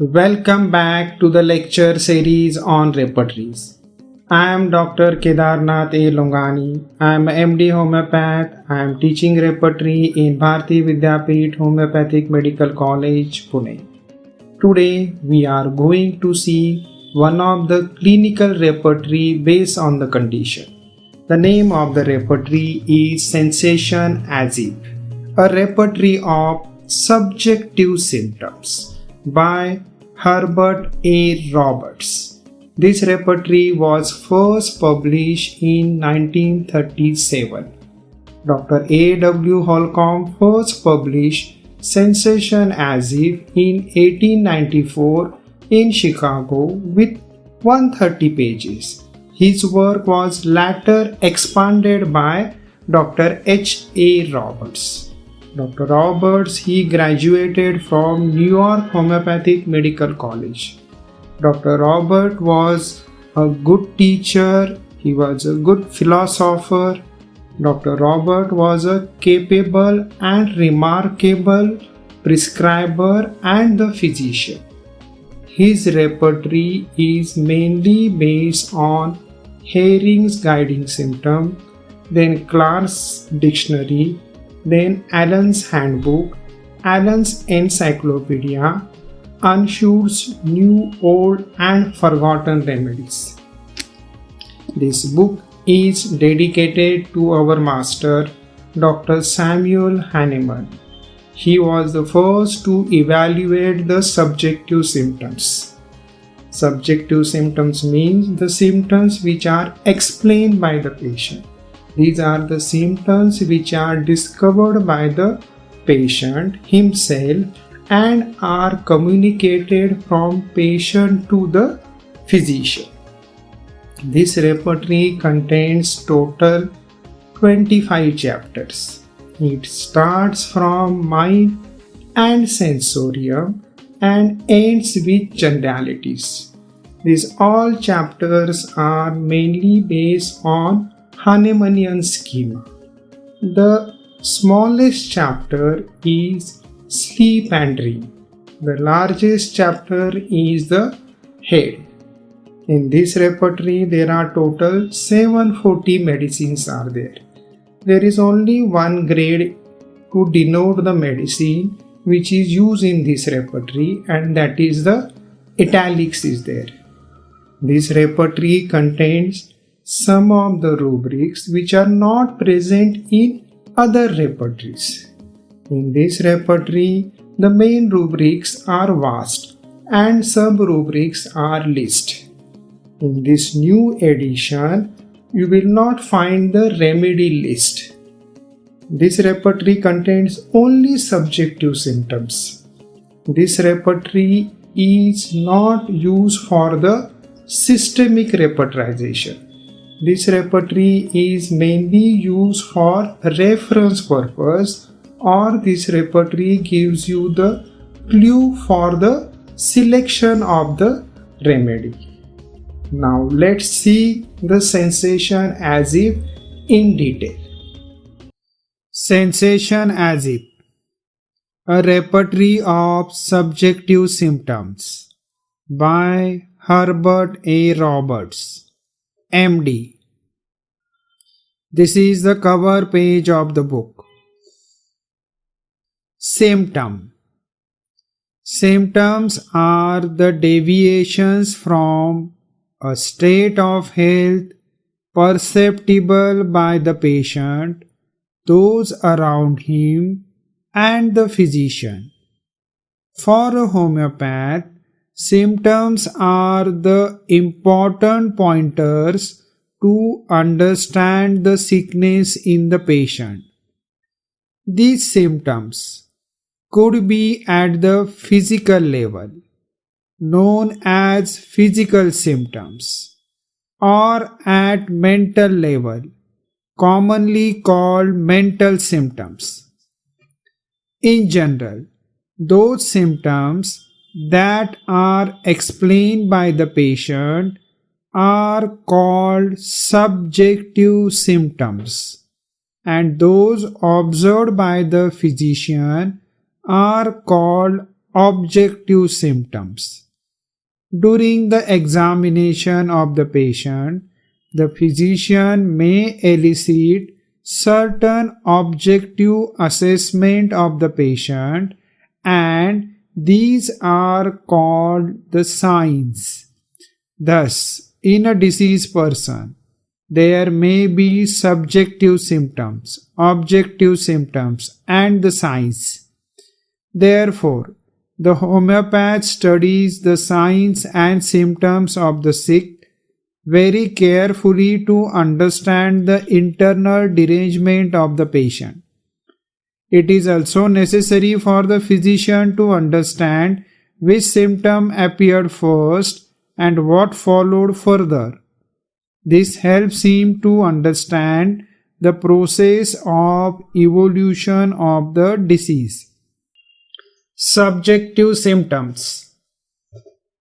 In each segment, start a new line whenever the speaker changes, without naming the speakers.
Welcome back to the lecture series on repertories. I am Dr. Kedarnath A. Longani. I am MD Homeopath. I am teaching repertory in Bharati Vidyapeeth Homeopathic Medical College, Pune. Today we are going to see one of the clinical repertory based on the condition. The name of the repertory is Sensation as if, a repertory of subjective symptoms by Herbert A. Roberts. This repertory was first published in 1937. Dr. A. W. Holcomb first published Sensation as if in 1894 in Chicago with 130 pages. His work was later expanded by Dr. H. A. Roberts. Dr. Roberts, he graduated from New York Homeopathic Medical College. Dr. Robert was a good teacher, he was a good philosopher. Dr. Robert was a capable and remarkable prescriber and the physician. His repertory is mainly based on Herring's Guiding Symptom, then Clark's Dictionary, then Allen's Handbook, Allen's Encyclopedia, Unshoot's New, Old and Forgotten Remedies. This book is dedicated to our master, Dr. Samuel Hahnemann. He was the first to evaluate the subjective symptoms. Subjective symptoms means the symptoms which are explained by the patient. These are the symptoms which are discovered by the patient himself and are communicated from patient to the physician. This repertory contains total 25 chapters. It starts from mind and sensorium and ends with generalities. These all chapters are mainly based on Hahnemannian schema. The smallest chapter is sleep and dream. The largest chapter is the head. In this repertory, there are total 740 medicines are there. There is only one grade to denote the medicine which is used in this repertory, and that is the italics is there. This repertory contains some of the rubrics which are not present in other repertories. In this repertory, the main rubrics are vast and sub-rubrics are list. In this new edition, you will not find the remedy list. This repertory contains only subjective symptoms. This repertory is not used for the systemic repertorization. This repertory is mainly used for reference purpose, or this repertory gives you the clue for the selection of the remedy. Now let's see the sensation as if in detail. Sensation as if, a repertory of subjective symptoms by Herbert A. Roberts, MD. This is the cover page of the book. Symptom. Symptoms are the deviations from a state of health perceptible by the patient, those around him, and the physician. For a homeopath, symptoms are the important pointers to understand the sickness in the patient. These symptoms could be at the physical level, known as physical symptoms, or at mental level, commonly called mental symptoms. In general, those symptoms that are explained by the patient are called subjective symptoms, and those observed by the physician are called objective symptoms. During the examination of the patient, the physician may elicit certain objective assessment of the patient, and these are called the signs. Thus, in a diseased person, there may be subjective symptoms, objective symptoms, and the signs. Therefore, the homeopath studies the signs and symptoms of the sick very carefully to understand the internal derangement of the patient. It is also necessary for the physician to understand which symptom appeared first and what followed further. This helps him to understand the process of evolution of the disease. Subjective symptoms.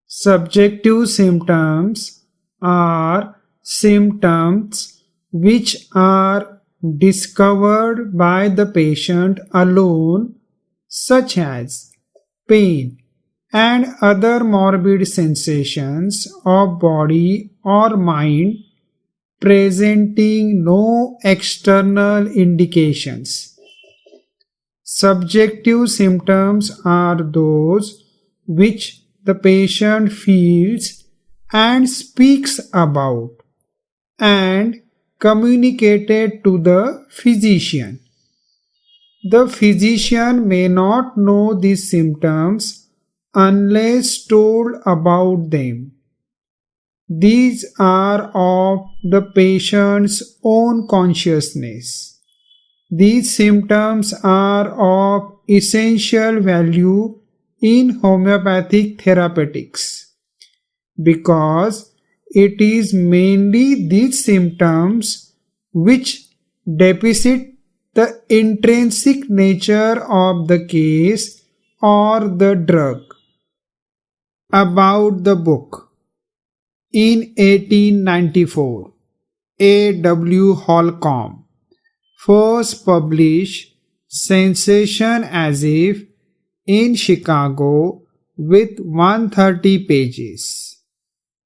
Subjective symptoms are symptoms which are discovered by the patient alone, such as pain and other morbid sensations of body or mind presenting no external indications. Subjective symptoms are those which the patient feels and speaks about and communicated to the physician. The physician may not know these symptoms unless told about them. These are of the patient's own consciousness. These symptoms are of essential value in homeopathic therapeutics because it is mainly these symptoms which depict the intrinsic nature of the case or the drug. About the book. In 1894, A. W. Holcomb first published Sensation as If in Chicago with 130 pages.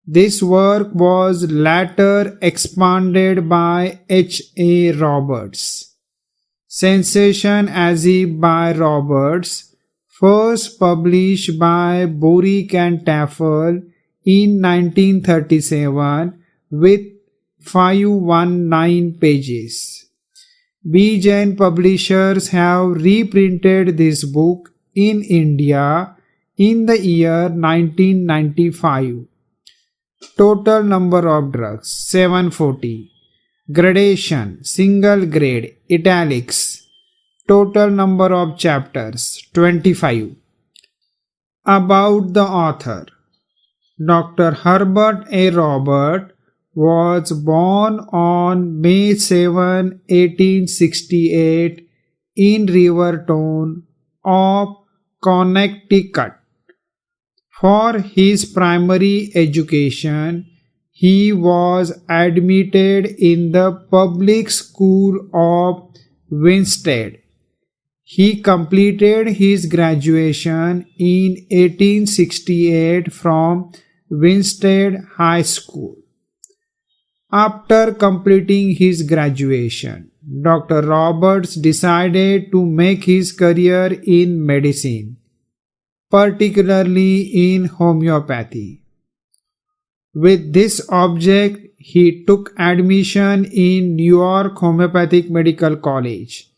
This work was later expanded by H. A. Roberts. Sensation as If by Roberts, first published by Borick and Tafel in 1937 with 519 pages. B. Jain publishers have reprinted this book in India in the year 1995. Total number of drugs 740. Gradation single grade italics. Total number of chapters 25. About the author. Dr. Herbert A. Robert was born on May 7, 1868 in Riverton of Connecticut. For his primary education, he was admitted in the public school of Winstead. He completed his graduation in 1868 from Winstead High School. After completing his graduation, Dr. Roberts decided to make his career in medicine, particularly in homeopathy. With this object, he took admission in New York Homeopathic Medical College,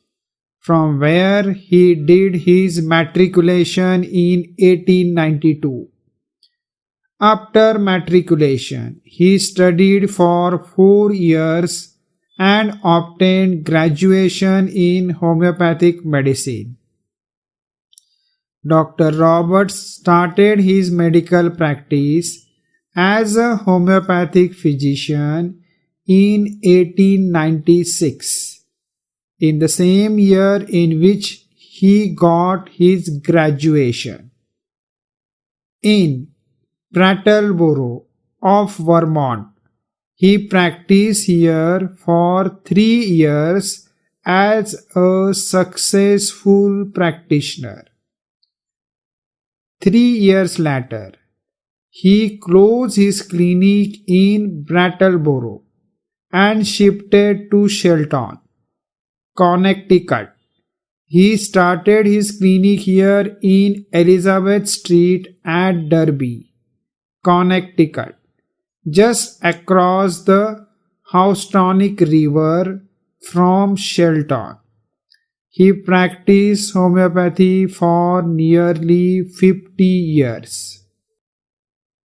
from where he did his matriculation in 1892. After matriculation, he studied for 4 years and obtained graduation in homeopathic medicine. Dr. Roberts started his medical practice as a homeopathic physician in 1896, in the same year in which he got his graduation. In Brattleboro of Vermont, he practiced here for 3 years as a successful practitioner. 3 years later, he closed his clinic in Brattleboro and shifted to Shelton, Connecticut. He started his clinic here in Elizabeth Street at Derby, Connecticut, just across the Housatonic River from Shelton. He practiced homeopathy for nearly 50 years.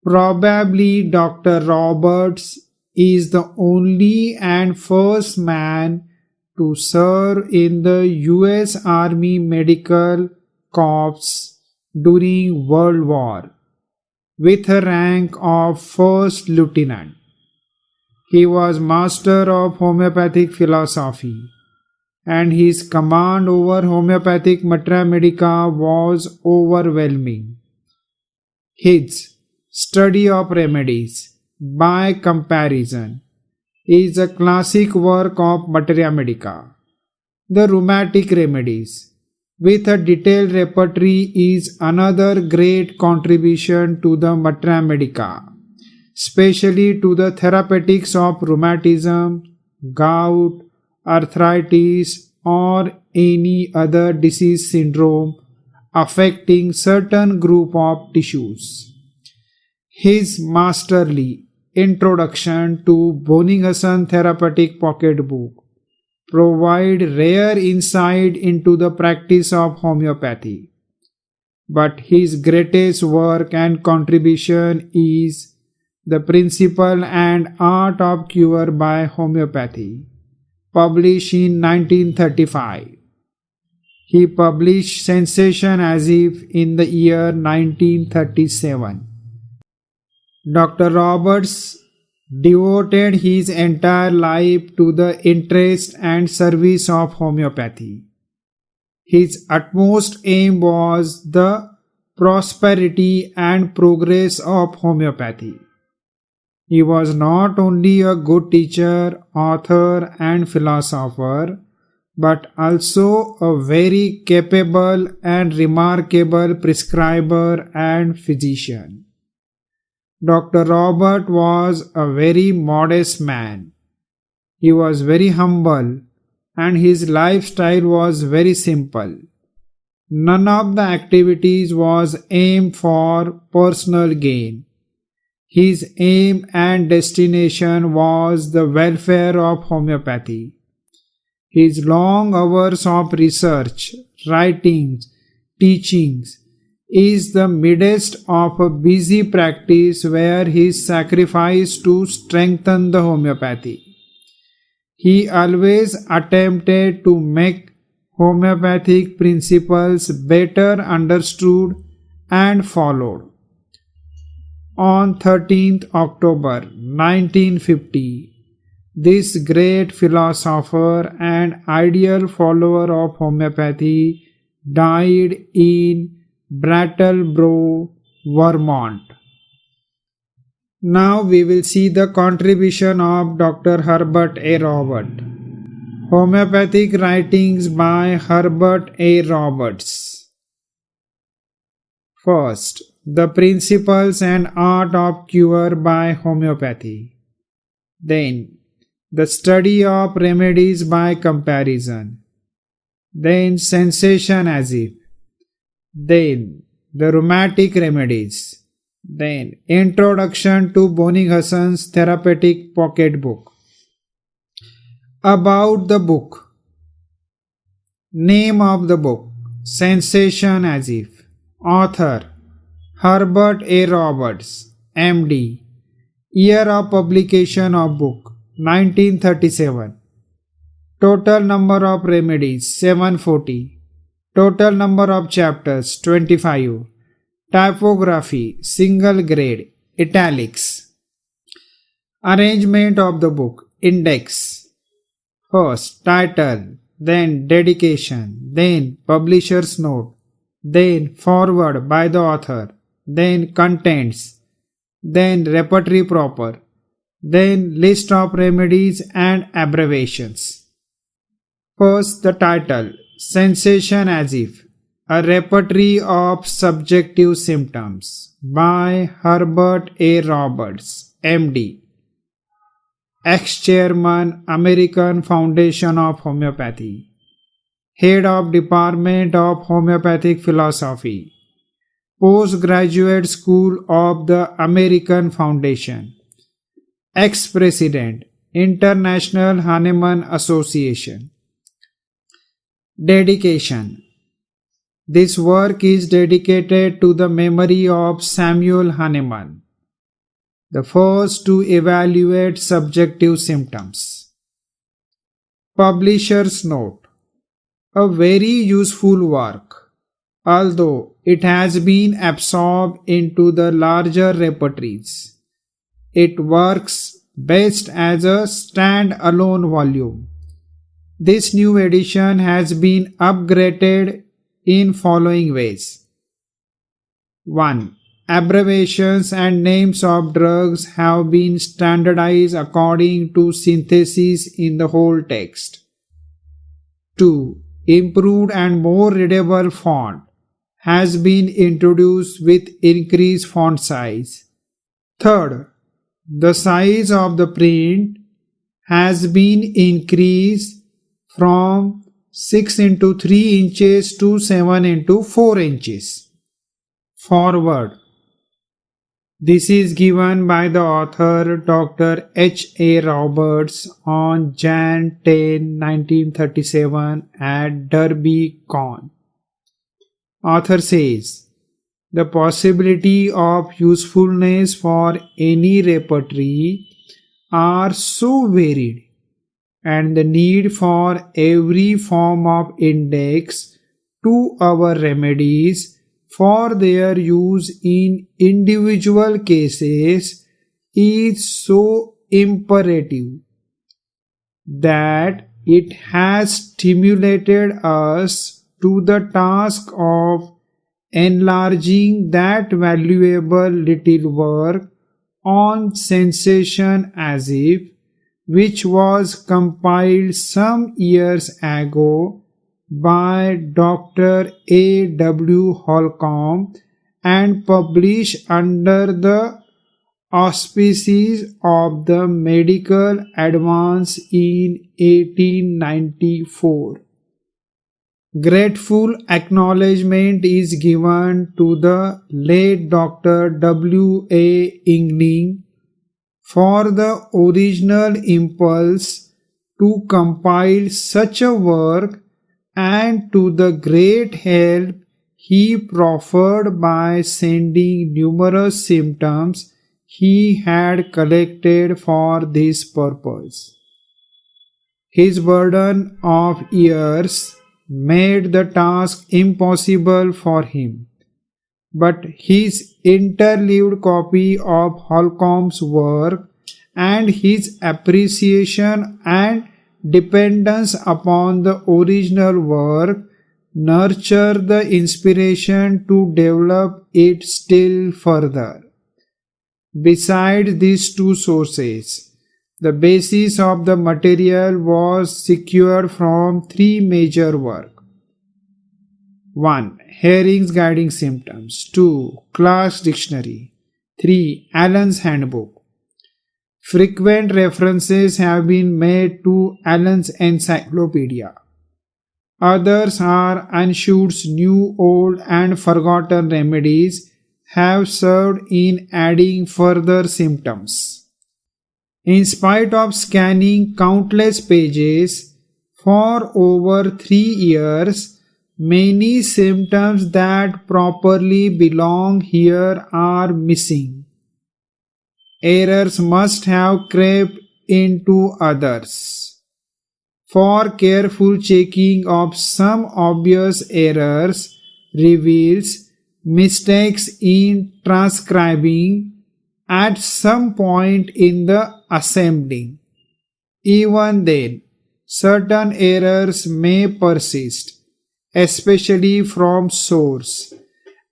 Probably Dr. Roberts is the only and first man to serve in the US Army Medical Corps during World War with a rank of first lieutenant. He was master of homeopathic philosophy, and his command over homeopathic Matra Medica was overwhelming. His study of remedies, by comparison, is a classic work of Materia Medica. The rheumatic remedies, with a detailed repertory, is another great contribution to the Materia Medica, especially to the therapeutics of rheumatism, gout, arthritis, or any other disease syndrome affecting certain group of tissues. His masterly Introduction to Boninghassen Therapeutic Pocketbook provide rare insight into the practice of homeopathy. But his greatest work and contribution is The Principle and Art of Cure by Homeopathy, published in 1935. He published Sensation as if in the year 1937. Dr. Roberts devoted his entire life to the interest and service of homeopathy. His utmost aim was the prosperity and progress of homeopathy. He was not only a good teacher, author, and philosopher, but also a very capable and remarkable prescriber and physician. Dr. Robert was a very modest man. He was very humble and his lifestyle was very simple. None of the activities was aimed for personal gain. His aim and destination was the welfare of homeopathy. His long hours of research, writings, teachings is the midst of a busy practice where he sacrificed to strengthen the homeopathy. He always attempted to make homeopathic principles better understood and followed. On 13th October 1950, this great philosopher and ideal follower of homeopathy died in Brattleboro, Vermont. Now we will see the contribution of Dr. Herbert A. Robert. Homeopathic writings by Herbert A. Roberts. First, The Principles and Art of Cure by Homeopathy. Then, The Study of Remedies by Comparison. Then, Sensation as if. Then, The Rheumatic Remedies. Then, Introduction to Bonninghassen's Therapeutic Pocketbook. About the book. Name of the book, Sensation as if. Author, Herbert A. Roberts, M.D. Year of publication of book, 1937. Total number of remedies, 740. Total number of chapters, 25. Typography, single grade, italics. Arrangement of the book, index. First, title, then dedication, then publisher's note, then foreword by the author, then contents, then repertory proper, then list of remedies and abbreviations. First, the title, Sensation as if. A Repertory of Subjective Symptoms by Herbert A. Roberts, MD, ex-chairman, American Foundation of Homeopathy, head of Department of Homeopathic Philosophy, Postgraduate School of the American Foundation, ex-president, International Hahnemann Association. Dedication. This work is dedicated to the memory of Samuel Hahnemann, the first to evaluate subjective symptoms. Publisher's note: a very useful work, although it has been absorbed into the larger repertories. It works best as a stand-alone volume. This new edition has been upgraded in following ways. 1. Abbreviations and names of drugs have been standardized according to synthesis in the whole text. 2. Improved and more readable font has been introduced with increased font size. 3. The size of the print has been increased from 6 into 3 inches to 7 into 4 inches. Forward. This is given by the author Dr. H. A. Roberts on Jan 10, 1937 at Derby Con. Author says, the possibility of usefulness for any repertory are so varied, and the need for every form of index to our remedies for their use in individual cases is so imperative that it has stimulated us to the task of enlarging that valuable little work on sensation as if, which was compiled some years ago by Dr. A. W. Holcomb and published under the auspices of the Medical Advance in 1894. Grateful acknowledgement is given to the late Dr. W. A. Ingling for the original impulse to compile such a work and to the great help he proffered by sending numerous symptoms he had collected for this purpose. His burden of years made the task impossible for him, but his interleaved copy of Holcomb's work and his appreciation and dependence upon the original work nurtured the inspiration to develop it still further. Besides these two sources, the basis of the material was secured from three major works. 1. Herring's Guiding Symptoms. 2. Clark's Dictionary. 3. Allen's Handbook. Frequent references have been made to Allen's Encyclopedia. Others are Anschutz's New, Old and Forgotten Remedies have served in adding further symptoms. In spite of scanning countless pages for over 3 years, many symptoms that properly belong here are missing. Errors must have crept into others. For careful checking of some obvious errors reveals mistakes in transcribing at some point in the assembling. Even then, certain errors may persist, especially from source.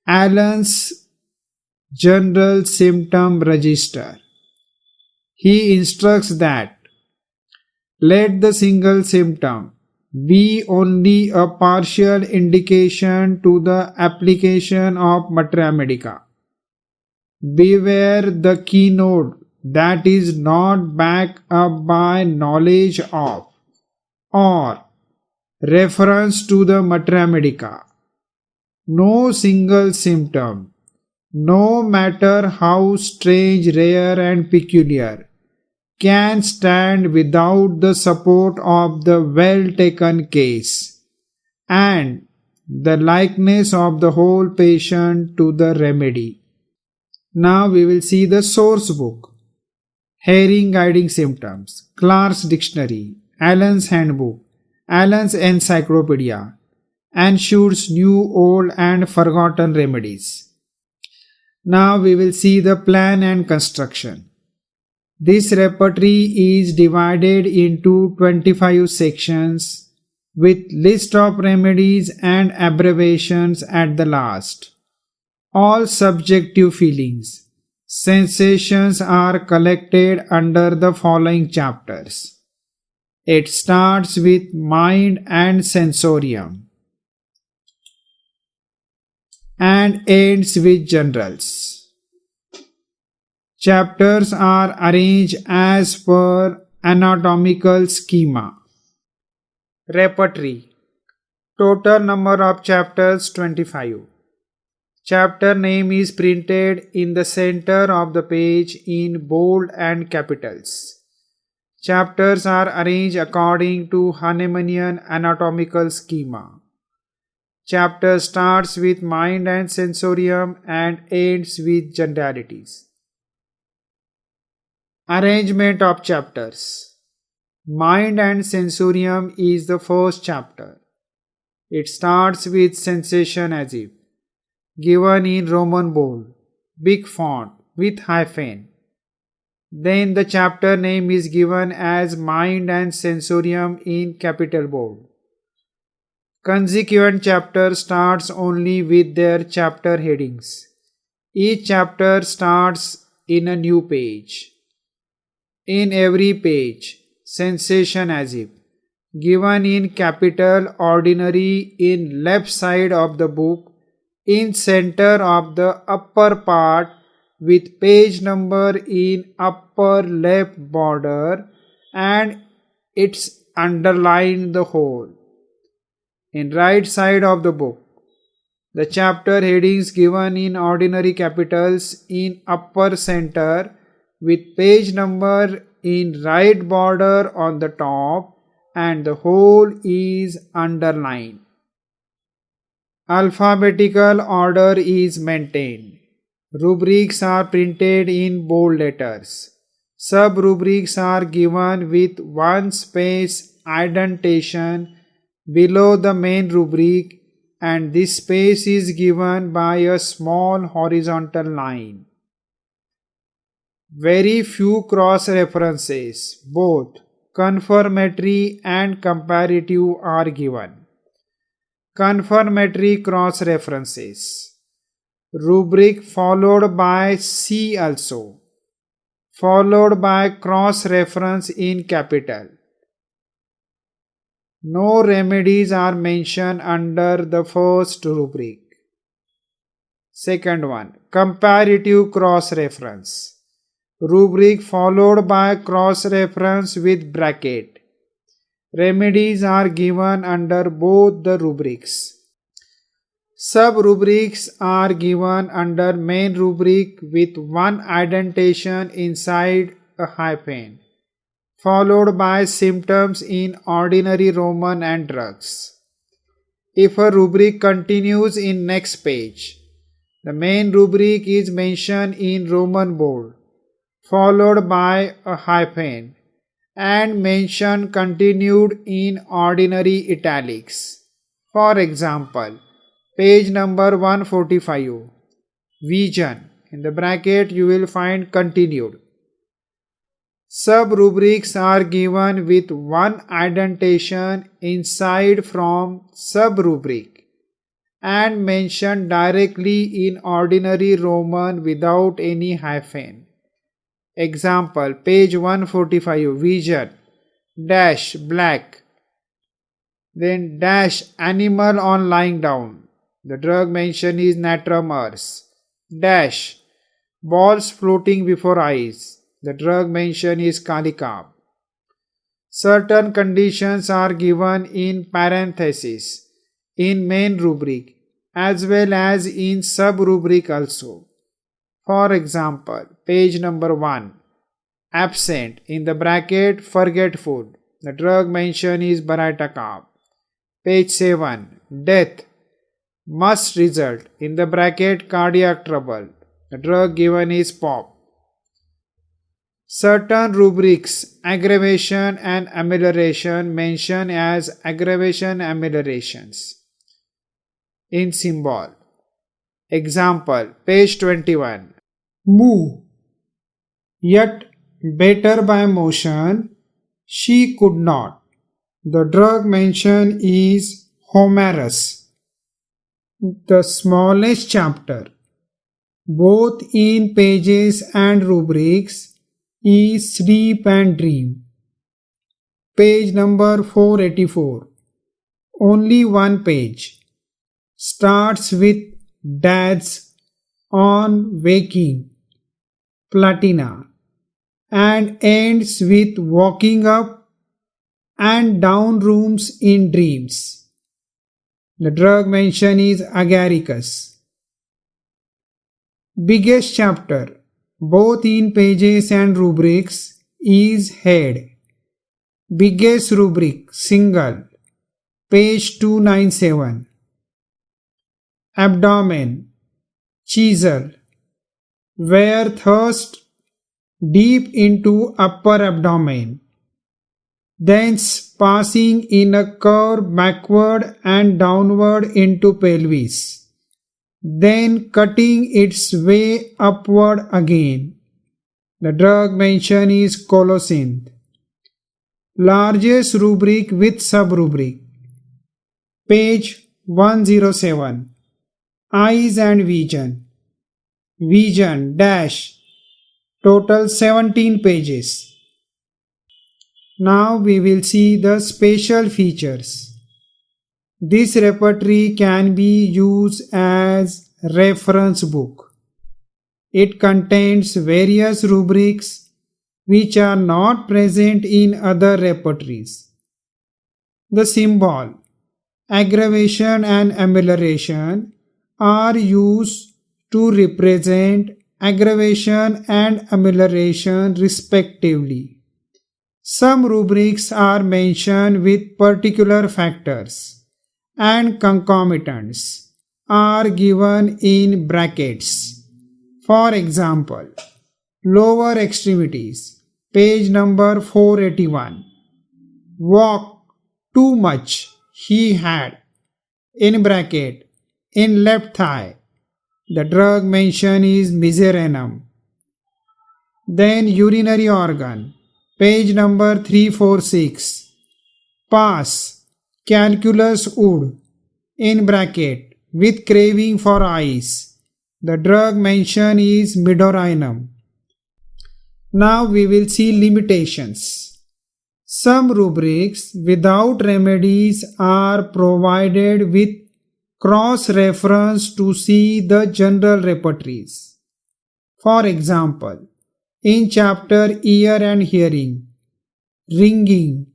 Allen's General Symptom Register. He instructs that let the single symptom be only a partial indication to the application of Materia Medica. Beware the keynote that is not backed up by knowledge of or reference to the Materia Medica. No single symptom, no matter how strange, rare, and peculiar, can stand without the support of the well taken case and the likeness of the whole patient to the remedy. Now we will see the source book. Herring Guiding Symptoms, Clark's Dictionary, Allen's Handbook, Allen's Encyclopedia, Anschu's New, Old and Forgotten Remedies. Now we will see the plan and construction. This repertory is divided into 25 sections with list of remedies and abbreviations at the last. All subjective feelings, sensations are collected under the following chapters. It starts with mind and sensorium and ends with generals. Chapters are arranged as per anatomical schema. Repertory. Total number of chapters 25. Chapter name is printed in the center of the page in bold and capitals. Chapters are arranged according to Hahnemannian anatomical schema. Chapter starts with mind and sensorium and ends with generalities. Arrangement of chapters. Mind and sensorium is the first chapter. It starts with sensation as if, given in Roman bold, big font with hyphen. Then the chapter name is given as Mind and Sensorium in capital bold. Consequent chapter starts only with their chapter headings. Each chapter starts in a new page. In every page, sensation as if, given in capital ordinary in left side of the book, in center of the upper part with page number in upper left border and it's underlined the whole. In right side of the book, the chapter headings given in ordinary capitals in upper center with page number in right border on the top and the whole is underlined. Alphabetical order is maintained. Rubrics are printed in bold letters. Sub-rubrics are given with one space indentation below the main rubric and this space is given by a small horizontal line. Very few cross references, both confirmatory and comparative, are given. Confirmatory cross references. Rubric followed by C also, followed by cross reference in capital. No remedies are mentioned under the first rubric. Second one, comparative cross reference. Rubric followed by cross reference with bracket. Remedies are given under both the rubrics. Sub-rubrics are given under main rubric with one indentation inside a hyphen, followed by symptoms in ordinary Roman and drugs. If a rubric continues in next page, the main rubric is mentioned in Roman bold, followed by a hyphen, and mention continued in ordinary italics. For example, page number 145, vision, in the bracket you will find continued. Sub-rubrics are given with one indentation inside from sub-rubric and mentioned directly in ordinary Roman without any hyphen. Example, page 145, vision, dash, black. Then dash animal on lying down. The drug mentioned is natramers. Dash balls floating before eyes. The drug mentioned is kalikam. Certain conditions are given in parenthesis in main rubric as well as in sub rubric also. For example, page number 1, absent in the bracket forgetful. The drug mentioned is baratakam. Page 7, death must result in the bracket cardiac trouble. The drug given is pop. Certain rubrics, aggravation and amelioration, mention as aggravation ameliorations in symbol. Example, page 21. Move, yet better by motion, she could not. The drug mentioned is Homerus. The smallest chapter, both in pages and rubrics, is Sleep and Dream. Page number 484. Only one page. Starts with Dad's on waking, Platina, and ends with walking up and down rooms in dreams. The drug mentioned is Agaricus. Biggest chapter, both in pages and rubrics, is Head. Biggest rubric, single, page 297. Abdomen, chisel, where thrust deep into upper abdomen, thence passing in a curve backward and downward into pelvis, then cutting its way upward again. The drug mentioned is colocynth. Largest rubric with sub-rubric. Page 107. Eyes and vision. Vision dash. Total 17 pages. Now we will see the special features. This repertory can be used as reference book. It contains various rubrics which are not present in other repertories. The symbol aggravation and amelioration are used to represent aggravation and amelioration respectively. Some rubrics are mentioned with particular factors and concomitants are given in brackets. For example, lower extremities, page number 481. Walk too much he had, in bracket, in left thigh. The drug mentioned is miserenum. Then urinary organ, page number 346. Pass, calculus wood, in bracket, with craving for eyes. The drug mentioned is midorinum. Now we will see limitations. Some rubrics without remedies are provided with cross-reference to see the general repertories. For example, in chapter Ear and Hearing, Ringing,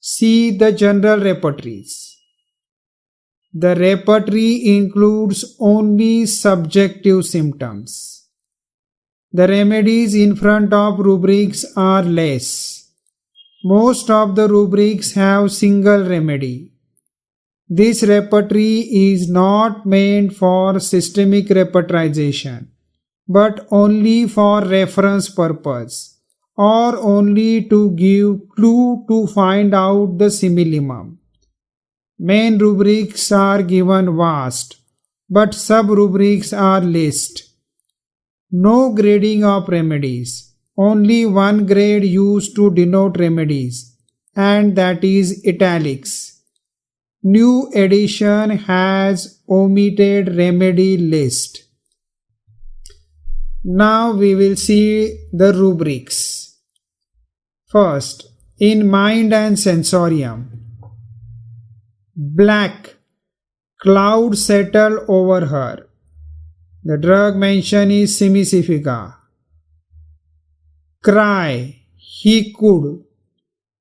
see the general repertories. The repertory includes only subjective symptoms. The remedies in front of rubrics are less. Most of the rubrics have single remedy. This repertory is not meant for systemic repertorization, but only for reference purpose, or only to give clue to find out the similimum. Main rubrics are given vast, but sub-rubrics are list. No grading of remedies, only one grade used to denote remedies, and that is italics. New edition has omitted remedy list. Now we will see the rubrics. First, in mind and sensorium. Black cloud settle over her. The drug mentioned is Simicifica. Cry, he could.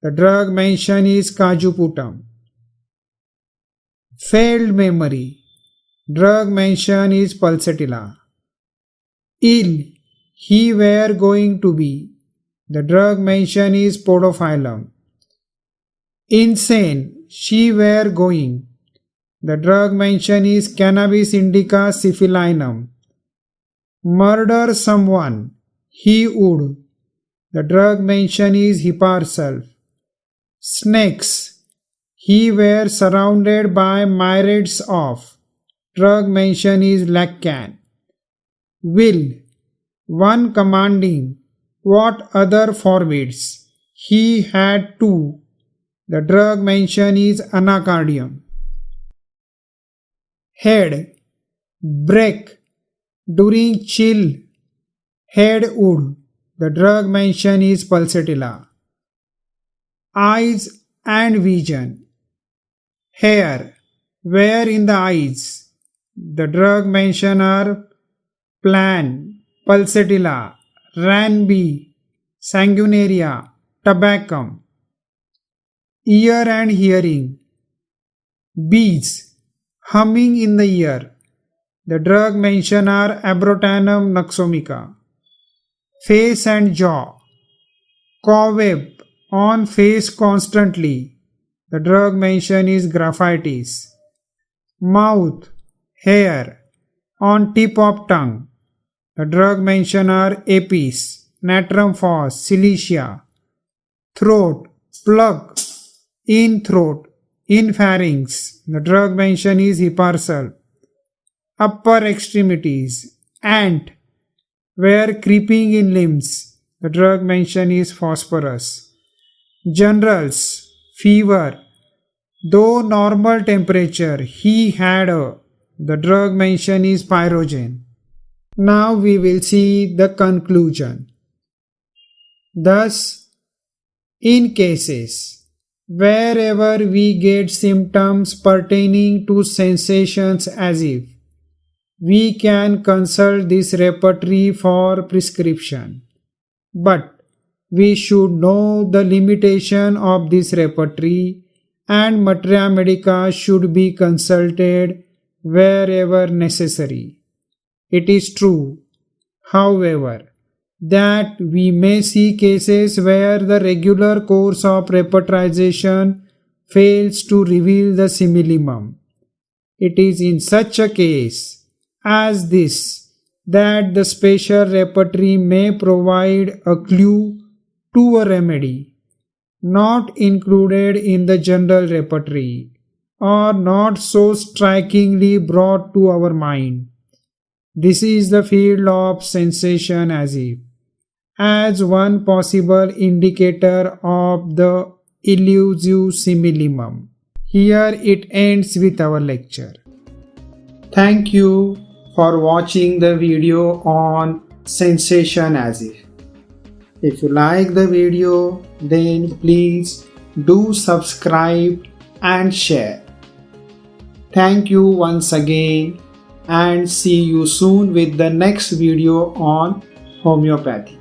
The drug mentioned is Cajuputam. Failed memory. Drug mentioned is Pulsatilla. Ill, he were going to be. The drug mentioned is Podophyllum. Insane, she were going. The drug mentioned is Cannabis indica syphilinum. Murder someone, he would. The drug mentioned is Hipparsulf. Snakes, he were surrounded by myriads of. Drug mentioned is Lacan. Will, one commanding, what other forbids. He had two. The drug mentioned is Anacardium. Head, break, during chill. Head would. The drug mentioned is Pulsatilla. Eyes and vision. Hair, where in the eyes. The drug mentioned are Plan, Pulsatilla, Ranby, Sanguinaria, Tabacum. Ear and hearing. Bees, humming in the ear. The drug mentioned are Abrotanum noxomica. Face and jaw. Cobweb, on face constantly. The drug mentioned is Graphitis. Mouth, hair, on tip of tongue. The drug mentioned are Apis, Natrum fos, Cilicia. Throat, plug, in throat, in pharynx. The drug mentioned is Hipparsulf. Upper extremities, ant, where creeping in limbs. The drug mentioned is Phosphorus. Generals, fever, though normal temperature, he had a. The drug mentioned is Pyrogen. Now we will see the conclusion. Thus, in cases wherever we get symptoms pertaining to sensations as if, we can consult this repertory for prescription. But we should know the limitation of this repertory, and materia medica should be consulted wherever necessary. It is true, however, that we may see cases where the regular course of repertorization fails to reveal the simillimum. It is in such a case as this that the special repertory may provide a clue to a remedy not included in the general repertory or not so strikingly brought to our mind. This is the field of sensation as one possible indicator of the elusive simillimum. Here it ends with our lecture. Thank you for watching the video on sensation as if. If you like the video, then please do subscribe and share. Thank you once again and see you soon with the next video on homeopathy.